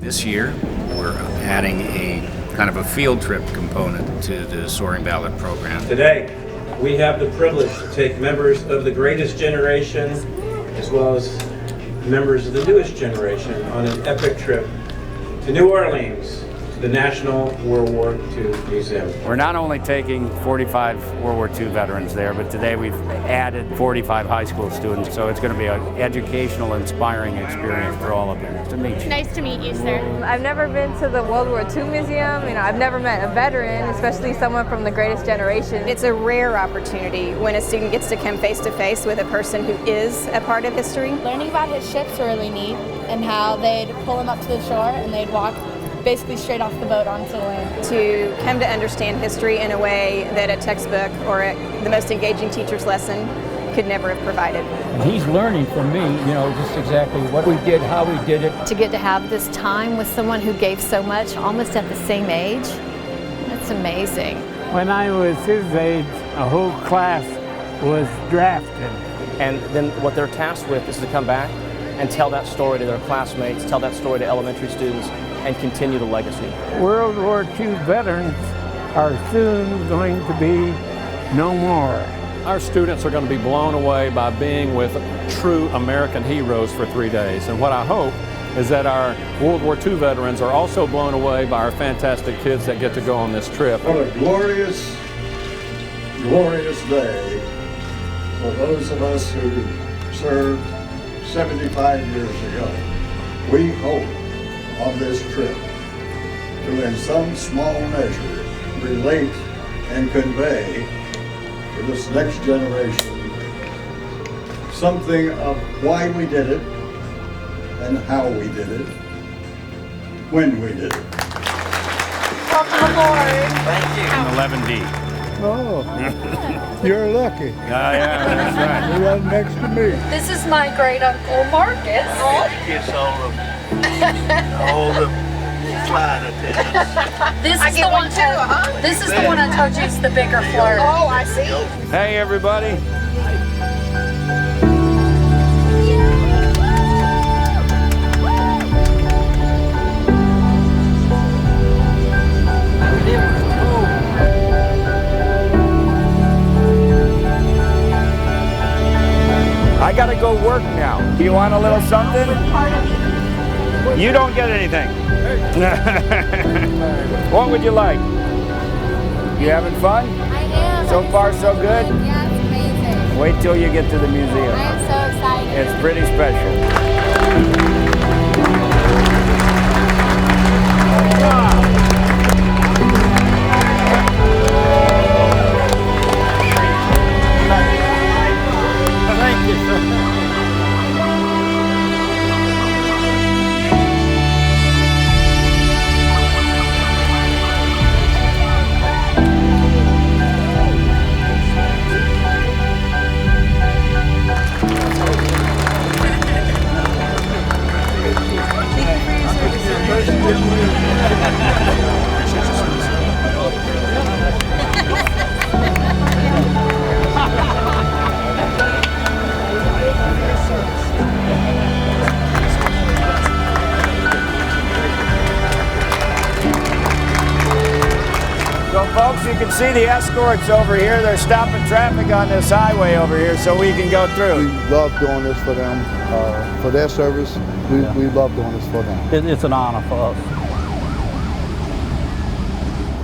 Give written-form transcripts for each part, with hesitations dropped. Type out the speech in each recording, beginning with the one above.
This year, we're adding a kind of a field trip component to the Soaring Valor program. Today, we have the privilege to take members of the greatest generation as well as members of the newest generation on an epic trip to New Orleans, to the National WWII Museum. We're not only taking 45 World War II veterans there, but today we've added 45 high school students, so it's going to be an educational, inspiring experience for all of you. Nice to meet you. Nice to meet you, sir. I've never been to the World War II Museum. I've never met a veteran, especially someone from the greatest generation. It's a rare opportunity when a student gets to come face to face with a person who is a part of history. Learning about his ship's really neat and how they'd pull him up to the shore and they'd walk basically straight off the boat onto the land. To come to understand history in a way that a textbook or the most engaging teacher's lesson could never have provided. He's learning from me, just exactly what we did, how we did it. To get to have this time with someone who gave so much, almost at the same age, that's amazing. When I was his age, a whole class was drafted. And then what they're tasked with is to come back and tell that story to their classmates, tell that story to elementary students, and continue the legacy. World War II veterans are soon going to be no more. Our students are going to be blown away by being with true American heroes for 3 days. And what I hope is that our World War II veterans are also blown away by our fantastic kids that get to go on this trip. What a glorious, glorious day for those of us who served 75 years ago. We hope on this trip to in some small measure relate and convey to this next generation something of why we did it and how we did it, when we did it. Welcome aboard. Thank you. 11D. Oh, you're lucky. Yeah, that's right. You're right next to me. This is my great uncle Marcus. Kiss all the flight attendants. This is the one too, This is the one I told you is the bigger flirt. Oh, I see. Hey, everybody. I gotta go work now. Do you want a little something? You don't get anything. What would you like? You having fun? I am. So far, so good? Yeah, it's amazing. Wait till you get to the museum. I am so excited. It's pretty special. Thank you, sir. So folks, you can see the escorts over here. They're stopping traffic on this highway over here so we can go through. We love doing this for them, for their service. We love doing this for them. It's an honor for us.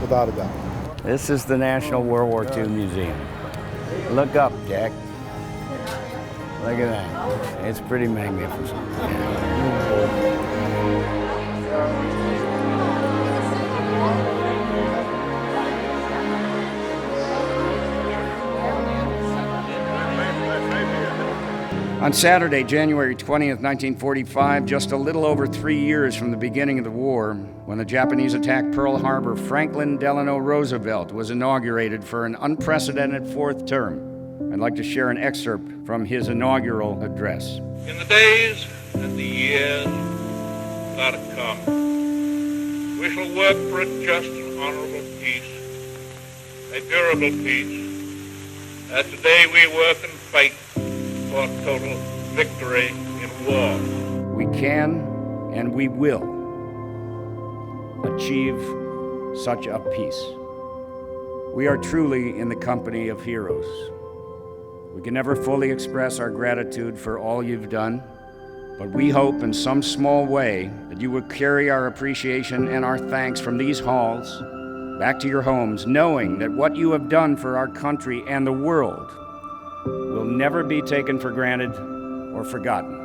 Without a doubt. This is the National World War II Museum. Look up, Jack. Look at that. It's pretty magnificent. On Saturday, January 20th, 1945, just a little over 3 years from the beginning of the war, when the Japanese attacked Pearl Harbor, Franklin Delano Roosevelt was inaugurated for an unprecedented fourth term. I'd like to share an excerpt from his inaugural address. In the days and the years that are come, we shall work for a just and honorable peace, a durable peace, as today we work and fight for total victory in war. We can and we will achieve such a peace. We are truly in the company of heroes. We can never fully express our gratitude for all you've done, but we hope in some small way that you will carry our appreciation and our thanks from these halls back to your homes, knowing that what you have done for our country and the world will never be taken for granted or forgotten.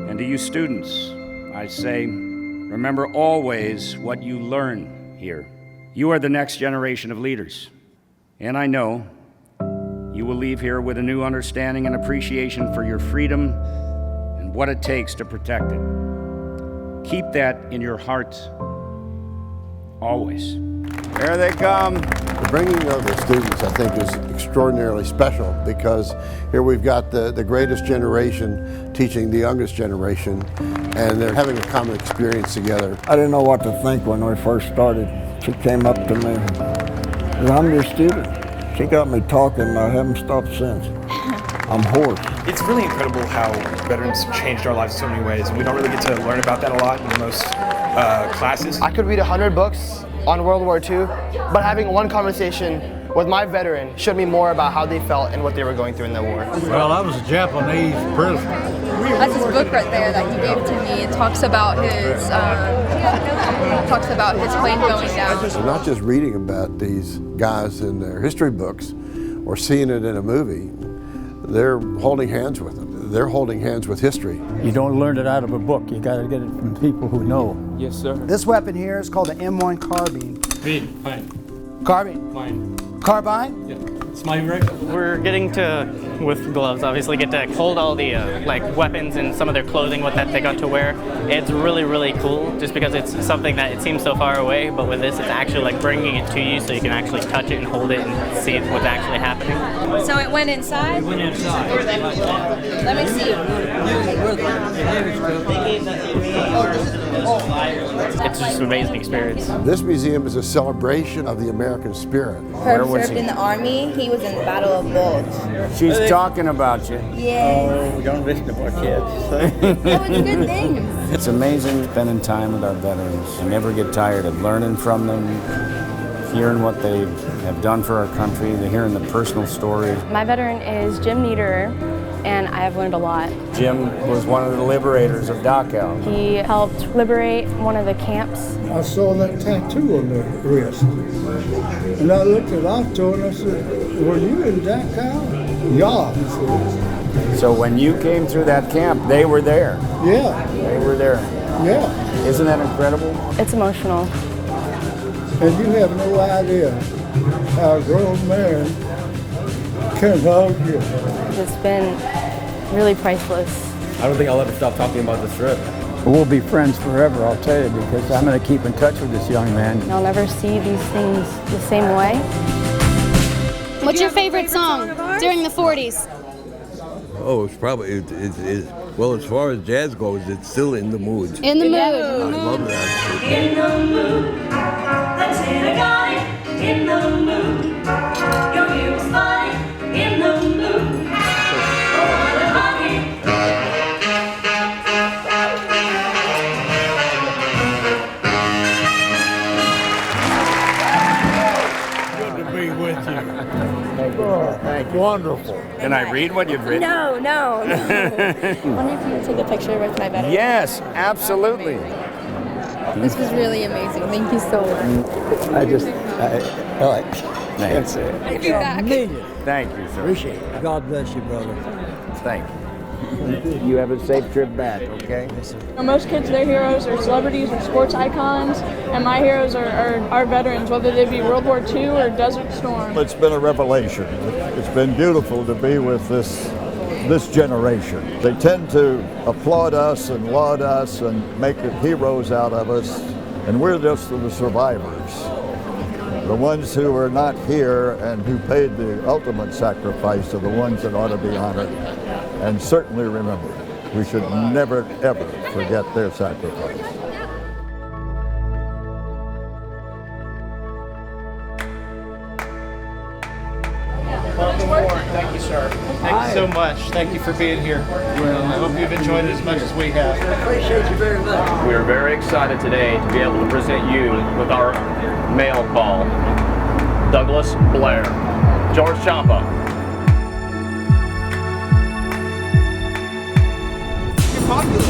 And to you students, I say, remember always what you learn here. You are the next generation of leaders, and I know you will leave here with a new understanding and appreciation for your freedom and what it takes to protect it. Keep that in your hearts always. There they come. The bringing of the students, I think, is extraordinarily special because here we've got the greatest generation teaching the youngest generation, and they're having a common experience together. I didn't know what to think when we first started. She came up to me, and I'm your student. She got me talking, and I haven't stopped since. I'm hoarse. It's really incredible how veterans changed our lives in so many ways, and we don't really get to learn about that a lot in most classes. I could read 100 books on World War II, but having one conversation with my veteran showed me more about how they felt and what they were going through in the war. Well, I was a Japanese prisoner. That's his book right there that he gave to me. It talks about his plane going down. So not just reading about these guys in their history books or seeing it in a movie, they're holding hands with them. They're holding hands with history. You don't learn it out of a book. You got to get it from people who know. Yes, sir. This weapon here is called an M1 carbine. Fine. Carbine? Fine. Carbine? Yeah. It's my rifle. We're getting to, with gloves, obviously, get to hold all the weapons and some of their clothing, what that they got to wear. It's really, really cool, just because it's something that it seems so far away, but with this, it's actually like bringing it to you, so you can actually touch it and hold it and see what's actually happening. So it went inside? It went inside. Let me see. It's just an amazing experience. This museum is a celebration of the American spirit. Herb served in the Army. He was in the Battle of Bulge. She's talking about you. Yes. Oh, don't listen to our kids. That was good things. It's amazing spending time with our veterans. I never get tired of learning from them, hearing what they have done for our country, hearing the personal stories. My veteran is Jim Niederer, and I have learned a lot. Jim was one of the liberators of Dachau. He helped liberate one of the camps. I saw that tattoo on the wrist. And I looked at Otto and I said, were you in Dachau? Yeah, he said. So when you came through that camp, they were there. Yeah. They were there. Yeah. Isn't that incredible? It's emotional. And you have no idea how a grown man can hug you. It's been really priceless. I don't think I'll ever stop talking about this trip. We'll be friends forever, I'll tell you, because I'm going to keep in touch with this young man. I'll never see these things the same way. What's your favorite song during the 40s? Oh, it's probably, well, as far as jazz goes, it's still In the Mood. In the Mood. I love that. In the mood, that's it, I got it. In the mood, your hero's fine. In the mood, oh, what a honey. Good to be with you. Oh, thank you. Wonderful. Can I read what you've written? No. I wonder if you would take a picture with my veteran. Yes, absolutely. This was really amazing. Thank you so much. That's it. Thank you back. Thank you, sir. Appreciate it. God bless you, brother. Thank you. You have a safe trip back, okay? Yes, sir. Most kids, their heroes are celebrities or sports icons, and my heroes are our veterans, whether they be World War II or Desert Storm. It's been a revelation. It's been beautiful to be with this generation. They tend to applaud us and laud us and make heroes out of us, and we're just the survivors. The ones who are not here and who paid the ultimate sacrifice are the ones that ought to be honored and certainly remembered. We should never, ever forget their sacrifice. When it's Thank you, sir. Thank you so much. Thank you for being here. I hope you've enjoyed it as much as we have. Appreciate you very much. We are very excited today to be able to present you with our mail call, Douglas Blair. George Champa. You're popular.